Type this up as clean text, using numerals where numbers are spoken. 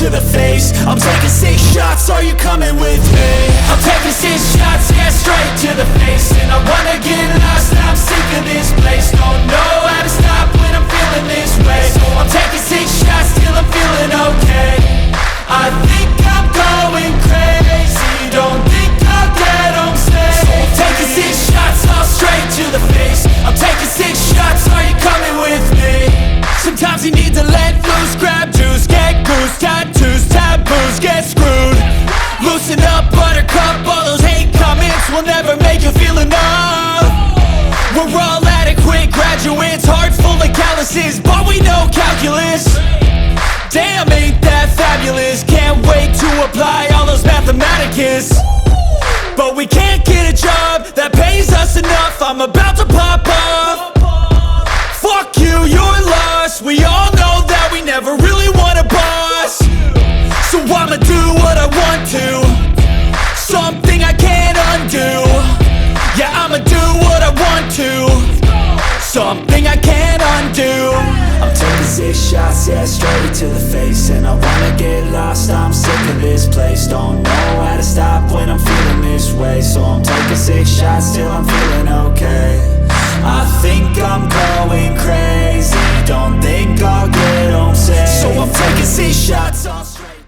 to the face. I'm taking 6 shots, are you coming with me? I'm taking 6 shots, yeah, straight to the face. And I wanna get lost, I'm sick of this place. Don't know how to stop when I'm feeling this way. So I'm taking 6 shots till I'm feeling okay. I think I'm going crazy, don't think I'll get home safe. So I'm taking 6 shots, all straight to the face. I'm taking 6 shots, are you coming with me? Sometimes you need to let loose, grab juice, get goose, tattoos, taboos, get screwed. Loosen up, buttercup, all those hate comments will never make you feel enough. We're all adequate graduates, heart full of calluses, but we know calculus. Damn, ain't that fabulous? Can't wait to apply all those mathematicus. But we can't get a job that pays us enough. I'm about to pop off. Fuck you, you're lost. We all know that we never really want a boss. So I'ma do what I want to, something I can't undo. Yeah, I'ma do what I want to, something I can't undo. I'm taking 6 shots, yeah, straight to the face. And I wanna get lost, I'm sick of this place. Don't know how to stop when I'm feeling this way. So I'm taking 6 shots till I'm feeling okay. I think I'm going crazy, don't think I'll get home safe. So I'm taking 6 shots all straight.